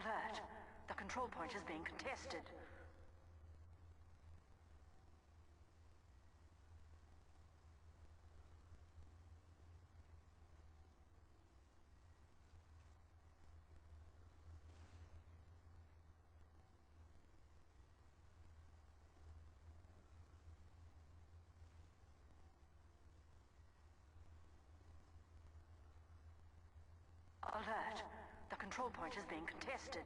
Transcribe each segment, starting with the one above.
Alert! The control point is being contested. Alert! The control point is being contested.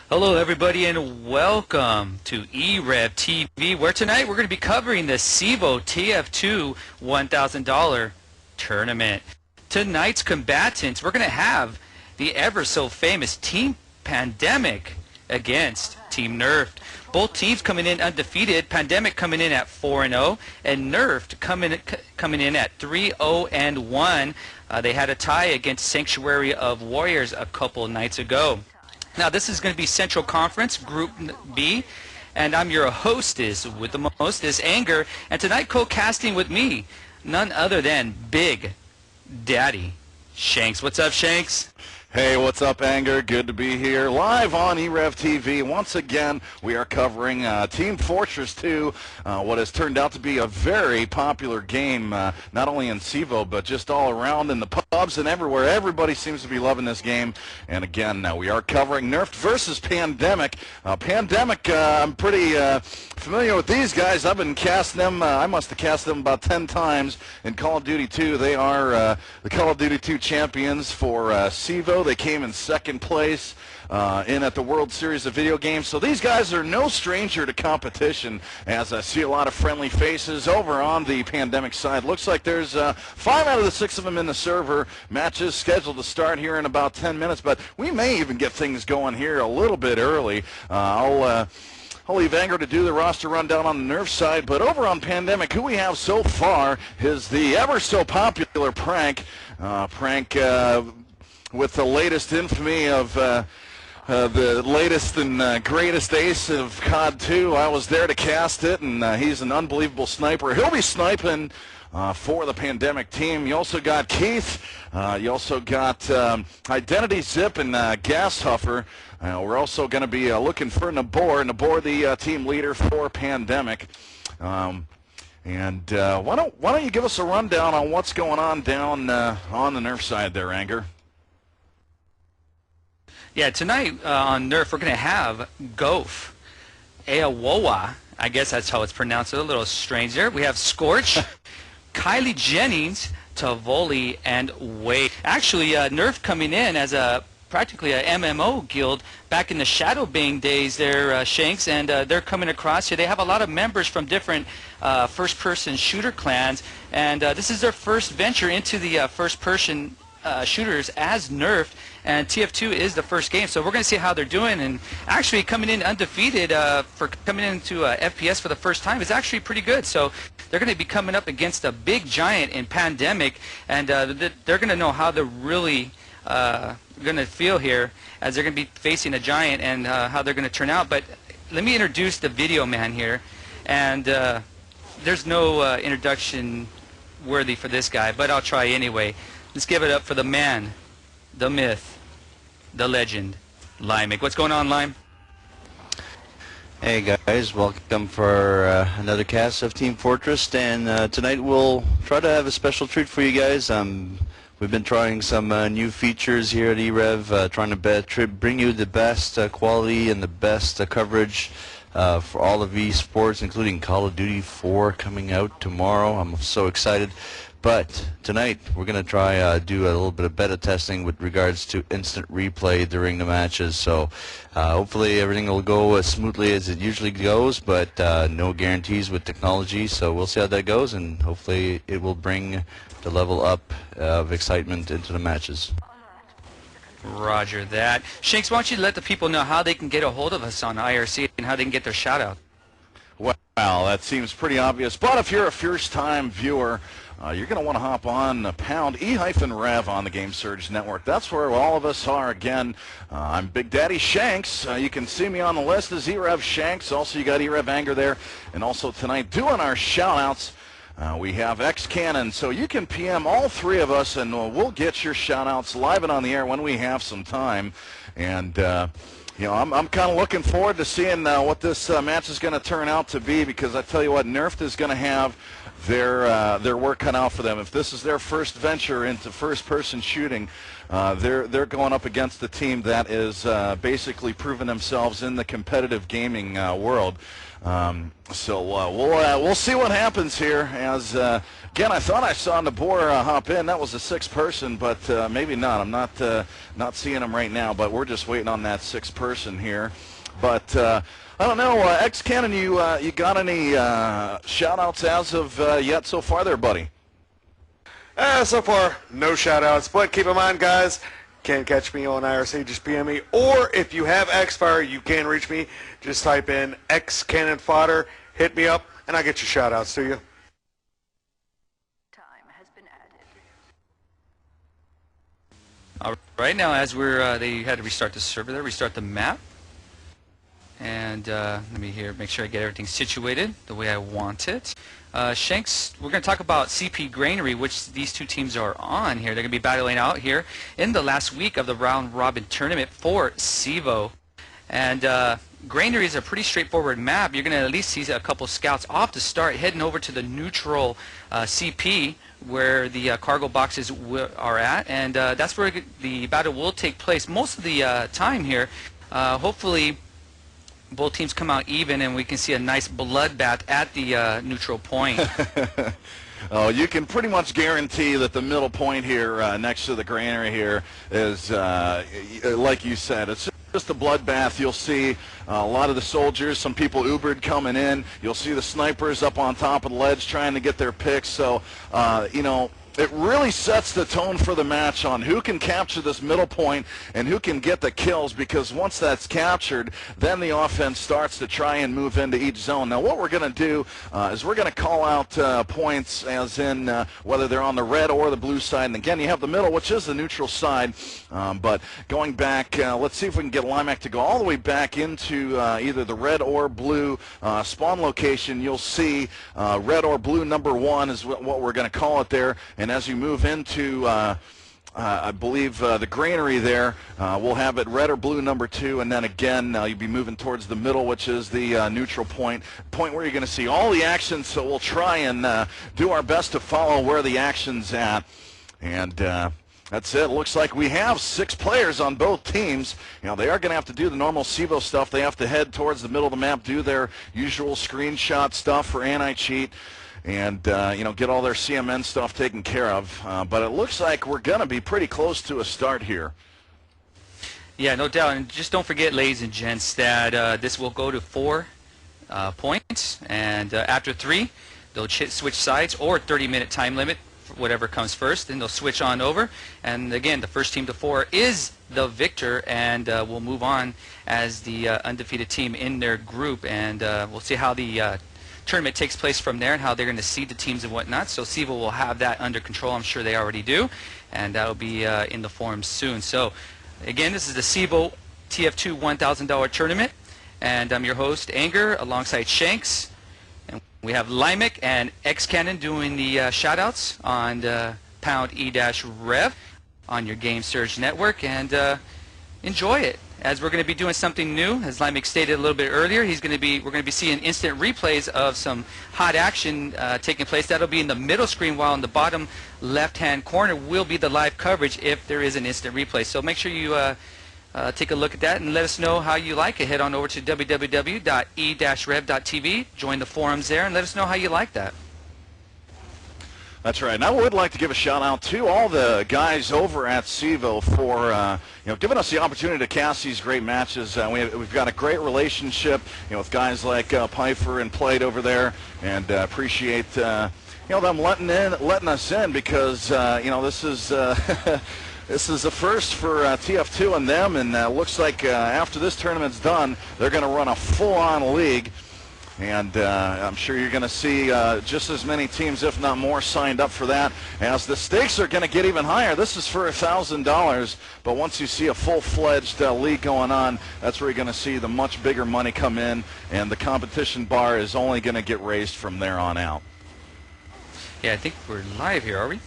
Hello everybody and welcome to e-rev TV, where tonight we're going to be covering the CEVO.tf2 $1,000 tournament. Tonight's combatants, we're going to have the ever so famous Team Pandemic against Team Nerfed. Both teams coming in undefeated, Pandemic coming in at 4-0 and Nerfed coming in at 3-0-1. They had a tie against Sanctuary of Warriors a couple nights ago. Now this is going to be Central Conference Group B, and I'm your hostess with the mostest, Anger, and tonight co-casting with me, none other than Big Daddy Shanks. What's up, Shanks? Hey, what's up, Anger? Good to be here live on e-rev TV. Once again, we are covering Team Fortress 2, what has turned out to be a very popular game, not only in CEVO, but just all around in the pubs and everywhere. Everybody seems to be loving this game. And again, we are covering Nerfed versus Pandemic. Pandemic, I'm pretty familiar with these guys. I've been casting them. I must have cast them about 10 times in Call of Duty 2. They are the Call of Duty 2 champions for CEVO. They came in second place in at the World Series of Video Games. So these guys are no stranger to competition, as I see a lot of friendly faces over on the Pandemic side. Looks like there's 5 out of the 6 of them in the server. Matches scheduled to start here in about 10 minutes, but we may even get things going here a little bit early. I'll leave Anger to do the roster rundown on the Nerf side, but over on Pandemic, who we have so far is the ever so popular Prank. With the latest infamy of the latest and greatest ace of COD 2. I was there to cast it, and he's an unbelievable sniper. He'll be sniping for the Pandemic team. You also got Keith. You also got Identity Zip and Gas Huffer. We're also going to be looking for Nabor. Nabor, the team leader for Pandemic. Why don't you give us a rundown on what's going on down on the Nerf side there, Anger? Yeah, tonight on Nerf we're going to have Gof, Aowoa, I guess that's how it's pronounced, a little strange there. We have Scorch, Kylie Jennings, Tavoli, and Wade. Actually, Nerf coming in as practically a MMO guild back in the Shadowbang days there, Shanks, and they're coming across here. They have a lot of members from different first-person shooter clans, and this is their first venture into the first-person shooters as Nerfed, and TF2 is the first game, so we're going to see how they're doing. And actually coming in undefeated for coming into FPS for the first time is actually pretty good. So they're going to be coming up against a big giant in Pandemic, and they're going to know how they're really going to feel here as they're going to be facing a giant, and how they're going to turn out. But let me introduce the video man here, and there's no introduction worthy for this guy, but I'll try anyway. Let's give it up for the man, the myth, the legend, Limeic. What's going on, Lime? Hey guys, welcome for another cast of Team Fortress, and tonight we'll try to have a special treat for you guys. We've been trying some new features here at e-rev, trying to bring you the best quality and the best coverage for all of esports, including Call of Duty 4 coming out tomorrow. I'm so excited. But tonight we're going to try do a little bit of beta testing with regards to instant replay during the matches. So hopefully everything will go as smoothly as it usually goes, but no guarantees with technology. So we'll see how that goes, and hopefully it will bring the level up of excitement into the matches. Roger that. Shanks, why don't you let the people know how they can get a hold of us on IRC and how they can get their shout out? Well, that seems pretty obvious, but if you're a first-time viewer, you're going to want to hop on pound e-rev on the Game Surge Network. That's where all of us are. Again, I'm Big Daddy Shanks. You can see me on the list as e-rev Shanks. Also, you got e-rev Anger there. And also tonight, doing our shout-outs, we have X Cannon. So you can PM all three of us, and we'll get your shout-outs live and on the air when we have some time. And you know, I'm kind of looking forward to seeing what this match is going to turn out to be, because I tell you what, Nerfed is going to have their work cut out for them. If this is their first venture into first-person shooting, they're going up against a team that is basically proven themselves in the competitive gaming world. So we'll see what happens here. As again, I thought I saw Nabor hop in. That was a sixth person, but maybe not. I'm not seeing him right now. But we're just waiting on that sixth person here. But I don't know, X Cannon, you got any shout-outs as of yet so far there, buddy? So far, no shout-outs, but keep in mind, guys, can't catch me on IRC, just PM me. Or if you have Xfire, you can reach me. Just type in X Cannon Fodder, hit me up, and I'll get your shout-outs to you. Time has been added. All right, now as we're, they had to restart the server there, restart the map. And let me make sure I get everything situated the way I want it. Shanks, we're going to talk about CP Granary, which these two teams are on here. They're going to be battling out here in the last week of the round-robin tournament for CEVO. And Granary is a pretty straightforward map. You're going to at least see a couple scouts off the start, heading over to the neutral CP, where the cargo boxes are at. And that's where the battle will take place most of the time here. Hopefully, both teams come out even, and we can see a nice bloodbath at the neutral point. Oh, you can pretty much guarantee that the middle point here next to the granary here is, like you said, it's just a bloodbath. You'll see a lot of the soldiers, some people Ubered coming in. You'll see the snipers up on top of the ledge trying to get their picks. So, you know, it really sets the tone for the match on who can capture this middle point and who can get the kills, because once that's captured, then the offense starts to try and move into each zone. Now, what we're going to do is we're going to call out points as in whether they're on the red or the blue side. And again, you have the middle, which is the neutral side. But going back, let's see if we can get Limac to go all the way back into either the red or blue spawn location. You'll see red or blue number 1 is what we're going to call it there. And as you move into, I believe, the granary there, we'll have it red or blue number 2, and then again, you'll be moving towards the middle, which is the neutral point where you're going to see all the action. So we'll try and do our best to follow where the action's at. And that's it. Looks like we have 6 players on both teams. You know, they are going to have to do the normal CEVO stuff. They have to head towards the middle of the map, do their usual screenshot stuff for anti-cheat, and you know, get all their CMN stuff taken care of. But it looks like we're going to be pretty close to a start here. Yeah, no doubt. And just don't forget, ladies and gents, that this will go to 4 points. And after 3, they'll switch sides, or 30-minute time limit, whatever comes first. Then they'll switch on over. And again, the first team to 4 is the victor, and we'll move on as the undefeated team in their group. And we'll see how the tournament takes place from there and how they're going to seed the teams and whatnot. So CEVO will have that under control. I'm sure they already do, and that'll be in the forums soon. So again, this is the CEVO TF2 $1,000 tournament, and I'm your host, Anger, alongside Shanks, and we have Limac and X Cannon doing the shout-outs on the pound e-rev on your Game Surge network, and enjoy it. As we're going to be doing something new, as Limac stated a little bit earlier, we're going to be seeing instant replays of some hot action taking place. That'll be in the middle screen, while in the bottom left-hand corner will be the live coverage if there is an instant replay. So make sure you take a look at that and let us know how you like it. Head on over to www.e-rev.tv, join the forums there, and let us know how you like that. That's right. And I would like to give a shout out to all the guys over at CEVO for you know, giving us the opportunity to cast these great matches. We've got a great relationship, you know, with guys like Pfeiffer and Plate over there, and appreciate you know, them letting us in, because you know, this is this is the first for TF2 and them, and looks like after this tournament's done, they're going to run a full-on league. and I'm sure you're going to see just as many teams, if not more, signed up for that, as the stakes are going to get even higher. This is for $1,000, but once you see a full-fledged league going on, that's where you're going to see the much bigger money come in, and the competition bar is only going to get raised from there on out. Yeah, I think we're live here, are we?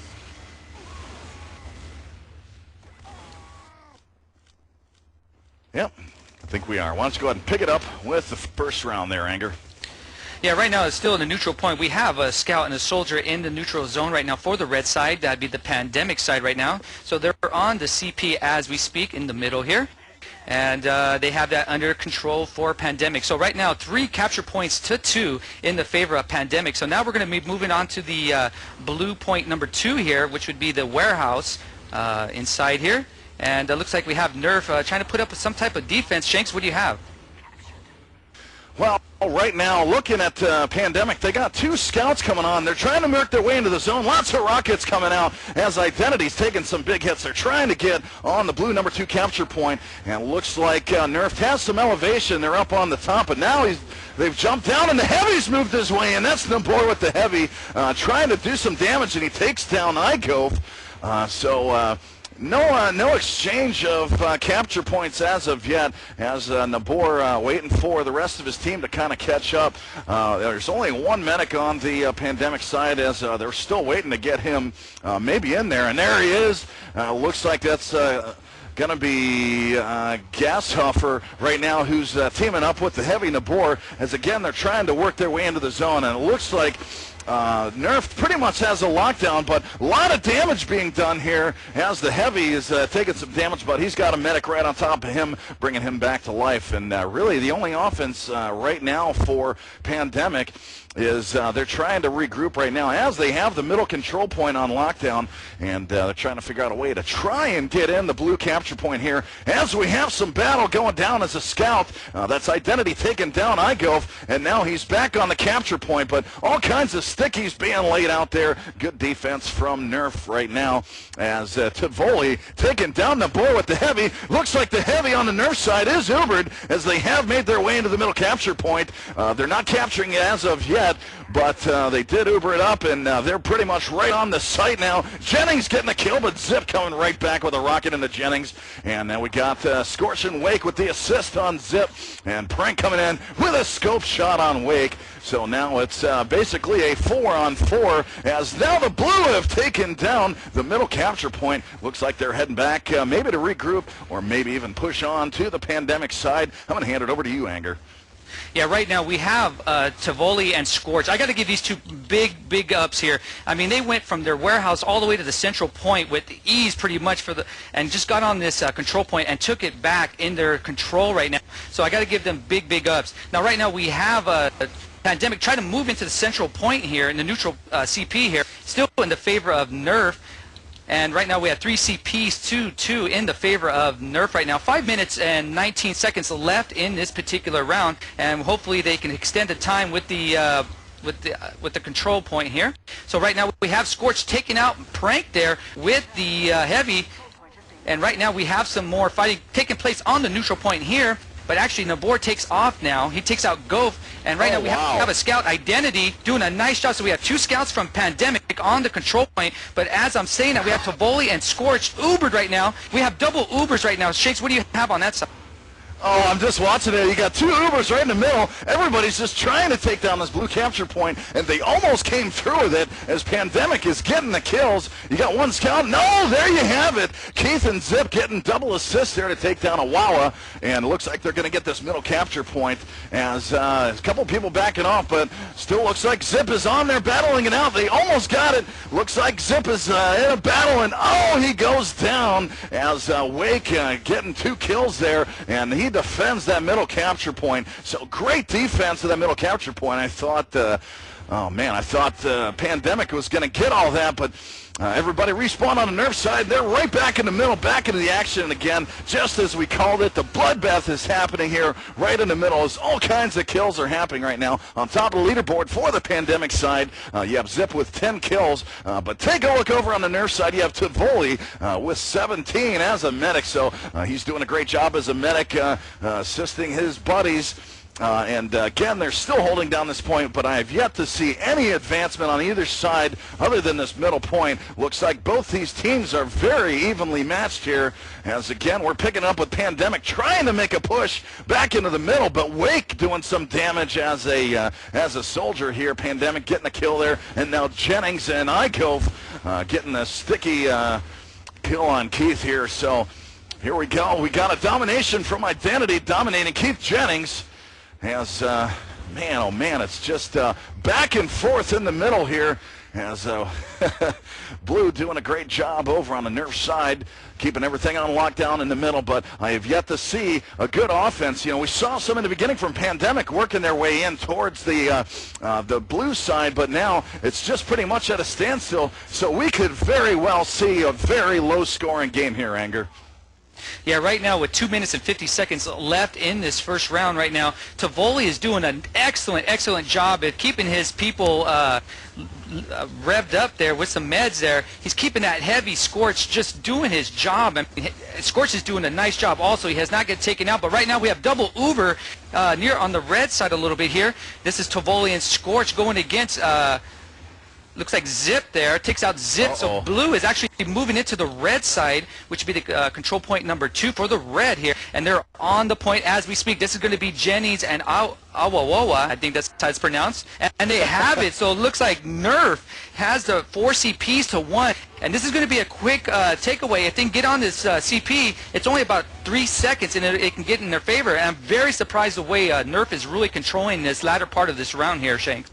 Yep, I think we are. Why don't you go ahead and pick it up with the first round there, Anger. Yeah, right now it's still in the neutral point. We have a scout and a soldier in the neutral zone right now for the red side. That'd be the pandemic side right now. So they're on the CP as we speak in the middle here. And they have that under control for pandemic. So right now, 3 capture points to 2 in the favor of pandemic. So now we're going to be moving on to the blue point number 2 here, which would be the warehouse inside here. And it looks like we have Nerf trying to put up some type of defense. Shanks, what do you have? Well, right now, looking at Pandemic, they got 2 scouts coming on. They're trying to work their way into the zone. Lots of rockets coming out as Identity's taking some big hits. They're trying to get on the blue number 2 capture point, and it looks like Nerf has some elevation. They're up on the top, but now they've jumped down, and the Heavy's moved his way in. That's Nabor with the Heavy trying to do some damage, and he takes down Igove. No exchange of capture points as of yet, as Nabor waiting for the rest of his team to kind of catch up. There's only 1 medic on the Pandemic side, as they're still waiting to get him maybe in there, and there he is. Looks like that's going to be Gashuffer right now, who's teaming up with the Heavy Nabor, as again they're trying to work their way into the zone, and it looks like Nerf pretty much has a lockdown, but a lot of damage being done here as the Heavy is taking some damage, but he's got a medic right on top of him, bringing him back to life. And really the only offense right now for Pandemic is they're trying to regroup right now as they have the middle control point on lockdown, and they're trying to figure out a way to try and get in the blue capture point here as we have some battle going down as a scout. That's Identity taking down Igove, and now he's back on the capture point, but all kinds of stickies being laid out there. Good defense from Nerf right now as Tivoli taking down Nabor with the Heavy. Looks like the Heavy on the Nerf side is Ubered as they have made their way into the middle capture point. They're not capturing it as of yet, but they did Uber it up, and they're pretty much right on the site now. Jennings getting the kill, but Zip coming right back with a rocket into Jennings. And then we got Scorch and Wake with the assist on Zip, and Prank coming in with a scope shot on Wake. So now it's basically a 4-on-4, as now the Blue have taken down the middle capture point. Looks like they're heading back maybe to regroup, or maybe even push on to the Pandemic side. I'm going to hand it over to you, Anger. Yeah, right now we have Tivoli and Scorch. I got to give these 2 big ups here. I mean, they went from their warehouse all the way to the central point with ease pretty much and just got on this control point and took it back in their control right now. So I got to give them big ups. Now right now we have Pandemic trying to move into the central point here in the neutral CP here, still in the favor of Nerf. And right now we have 3 CPs, 2 in the favor of Nerf right now. 5 minutes and 19 seconds left in this particular round, and hopefully they can extend the time with the control point here. So right now we have Scorch taking out Prank there with the Heavy, and right now we have some more fighting taking place on the neutral point here. But actually, Nabor takes off now. He takes out Gof, and right now we have a scout Identity doing a nice job. So we have 2 scouts from Pandemic on the control point. But as I'm saying that, we have Tivoli and Scorch Ubered right now. We have double Ubers right now. Shakes, what do you have on that side? Oh, I'm just watching it. You got 2 Ubers right in the middle. Everybody's just trying to take down this blue capture point, and they almost came through with it as Pandemic is getting the kills. You got 1 scout. No, there you have it. Keith and Zip getting double assists there to take down a Wawa, and it looks like they're going to get this middle capture point as a couple people backing off, but still looks like Zip is on there battling it out. They almost got it. Looks like Zip is in a battle, and oh, he goes down as Wake getting 2 kills there, and he defends that middle capture point. So great defense to that middle capture point. I thought, Pandemic was going to get all that, but everybody respawned on the Nerf side. They're right back in the middle, back into the action again, just as we called it. The bloodbath is happening here right in the middle as all kinds of kills are happening right now. On top of the leaderboard for the Pandemic side, you have Zip with 10 kills, but take a look over on the Nerf side. You have Tivoli with 17 as a medic, so he's doing a great job as a medic, assisting his buddies Again, they're still holding down this point, but I have yet to see any advancement on either side other than this middle point. Looks like both these teams are very evenly matched here, as again, we're picking up with Pandemic trying to make a push back into the middle, but Wake doing some damage as a soldier here. Pandemic getting a kill there, and now Jennings and Igove getting a sticky kill on Keith here. So here we go. We got a domination from Identity dominating Keith Jennings. As, man, oh man, it's just back and forth in the middle here. As Blue doing a great job over on the Nerf side, keeping everything on lockdown in the middle, but I have yet to see a good offense. You know, we saw some in the beginning from Pandemic working their way in towards the Blue side, but now it's just pretty much at a standstill, so we could very well see a very low-scoring game here, Anger. Yeah, right now with 2 minutes and 50 seconds left in this first round right now, Tivoli is doing an excellent job at keeping his people revved up there with some meds there. He's keeping that heavy. Scorch just doing his job. I mean, Scorch is doing a nice job also. He has not get taken out, but right now we have double Uber near on the red side a little bit here. This is Tivoli and Scorch going against looks like Zip there, takes out Zip, so Blue is actually moving into the red side, which would be the control point number 2 for the red here, and they're on the point as we speak. This is going to be Jennings and Awawawa, I think that's how it's pronounced, and they have it, so it looks like Nerf has the 4 CPs to 1, and this is going to be a quick takeaway. If they can get on this CP, it's only about 3 seconds, and it can get in their favor, and I'm very surprised the way Nerf is really controlling this latter part of this round here, Shanks.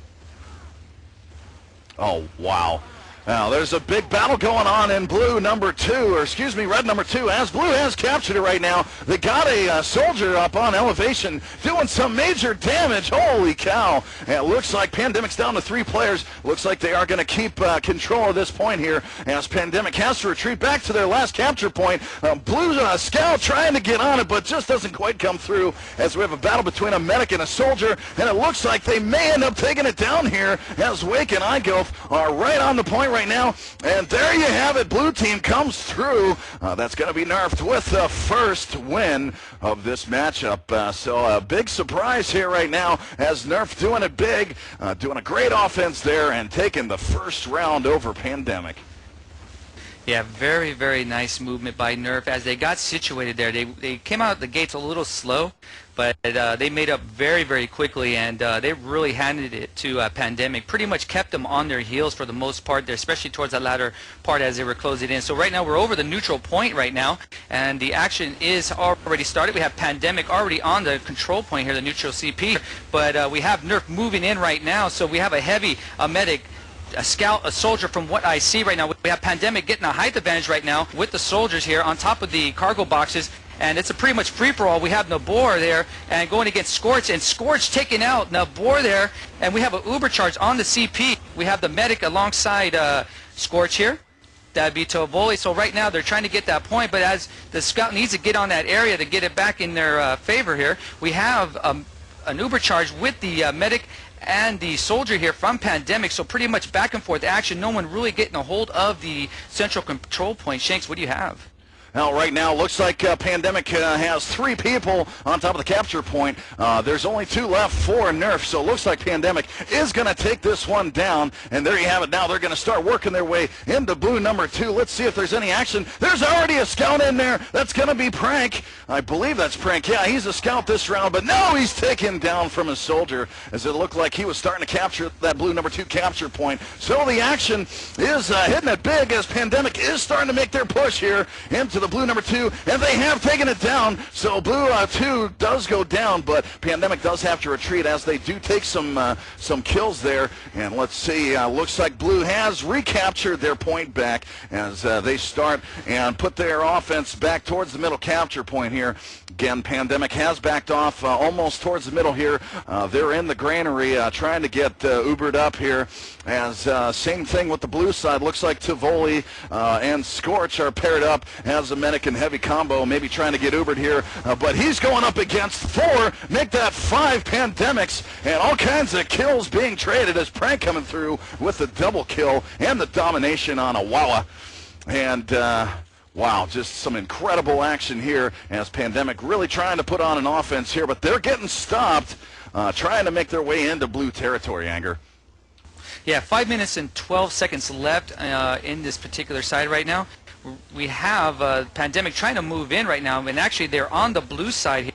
Oh, wow. Now, there's a big battle going on in blue number 2, or excuse me, red number 2, as Blue has captured it right now. They got a soldier up on elevation doing some major damage. Holy cow. And it looks like Pandemic's down to 3 players. Looks like they are going to keep control of this point here as Pandemic has to retreat back to their last capture point. Blue Scout trying to get on it, but just doesn't quite come through as we have a battle between a medic and a soldier, and it looks like they may end up taking it down here as Wake and Igove are right on the point right now, and there you have it. Blue team comes through. That's going to be Nerfed with the first win of this matchup. So a big surprise here right now as Nerf doing it big, doing a great offense there and taking the first round over Pandemic. Yeah, very nice movement by Nerf as they got situated there. They came out of the gates a little slow, but they made up very quickly, and they really handed it to Pandemic. Pretty much kept them on their heels for the most part there, especially towards that latter part as they were closing in. So right now we're over the neutral point right now, and the action is already started. We have Pandemic already on the control point here, the neutral CP, but we have Nerf moving in right now, so we have a heavy medic, a scout, a soldier from what I see right now. We have Pandemic getting a height advantage right now with the soldiers here on top of the cargo boxes, and it's a pretty much free-for-all. We have Nabor there and going against Scorch, and Scorch taking out Nabor there, and we have an Uber charge on the CP. We have the medic alongside Scorch here. That'd be Tivoli. So right now they're trying to get that point, but as the scout needs to get on that area to get it back in their favor here, we have an Uber charge with the medic and the soldier here from Pandemic, so pretty much back and forth action. No one really getting a hold of the central control point. Shanks, what do you have? Now, right now, looks like Pandemic has 3 people on top of the capture point. There's only 2 left for Nerf, so it looks like Pandemic is going to take this one down. And there you have it. Now they're going to start working their way into blue number 2. Let's see if there's any action. There's already a scout in there. That's going to be Prank. I believe that's Prank. Yeah, he's a scout this round, but no, he's taken down from his soldier as it looked like he was starting to capture that blue number 2 capture point. So the action is hitting it big as Pandemic is starting to make their push here into the blue number 2, and they have taken it down. So blue 2 does go down, but Pandemic does have to retreat as they do take some kills there. And let's see, looks like blue has recaptured their point back as they start and put their offense back towards the middle capture point here. Again, Pandemic has backed off almost towards the middle here. They're in the granary trying to get Ubered up here. As same thing with the blue side. Looks like Tivoli and Scorch are paired up as a medic and heavy combo, maybe trying to get Ubered here. But he's going up against 4, make that 5 Pandemics, and all kinds of kills being traded as Prank coming through with the double kill and the domination on Awawa. And Wow, just some incredible action here as Pandemic really trying to put on an offense here, but they're getting stopped, trying to make their way into blue territory, Anger. Yeah, 5 minutes and 12 seconds left in this particular side right now. We have Pandemic trying to move in right now, and actually they're on the blue side here.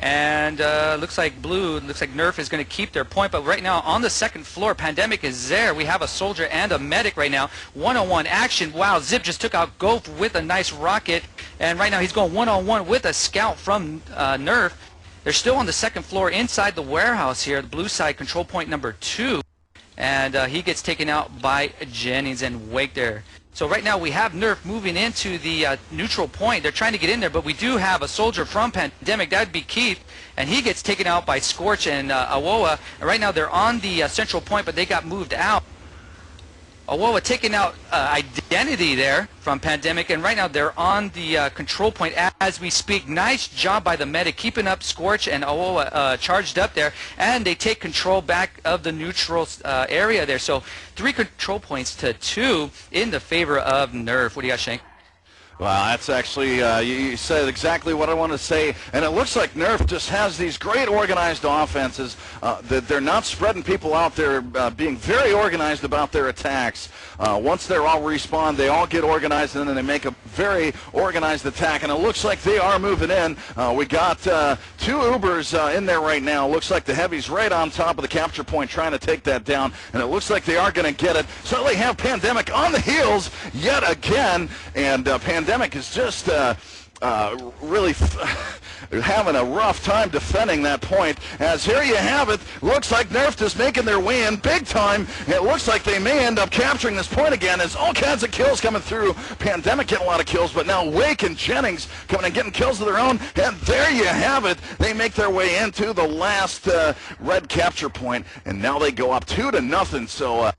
And looks like Nerf is going to keep their point, but right now on the second floor, Pandemic is there. We have a soldier and a medic right now. One-on-one action. Wow, Zip just took out Golf with a nice rocket, and right now he's going one-on-one with a scout from Nerf. They're still on the second floor inside the warehouse here, the blue side, control point number 2, and he gets taken out by Jennings and Wake there. So right now we have Nerf moving into the neutral point. They're trying to get in there, but we do have a soldier from Pandemic. That'd be Keith, and he gets taken out by Scorch and Awoa. And right now they're on the central point, but they got moved out. Awoa taking out Identity there from Pandemic, and right now they're on the control point as we speak. Nice job by the medic, keeping up Scorch and Awoa charged up there, and they take control back of the neutral area there. So 3 control points to 2 in the favor of Nerf. What do you got, Shank? Well, that's actually, you said exactly what I want to say, and it looks like Nerf just has these great organized offenses, that they're not spreading people out there, being very organized about their attacks. Once they're all respawned, they all get organized, and then they make a very organized attack, and it looks like they are moving in. We got 2 Ubers in there right now. Looks like the Heavy's right on top of the capture point trying to take that down, and it looks like they are going to get it. Certainly have Pandemic on the heels yet again, and Pandemic is just really having a rough time defending that point, as here you have it. Looks like Nerf is making their way in big time. It looks like they may end up capturing this point again, as all kinds of kills coming through. Pandemic getting a lot of kills, but now Wake and Jennings coming and getting kills of their own, and there you have it. They make their way into the last red capture point, and now they go up 2-0. So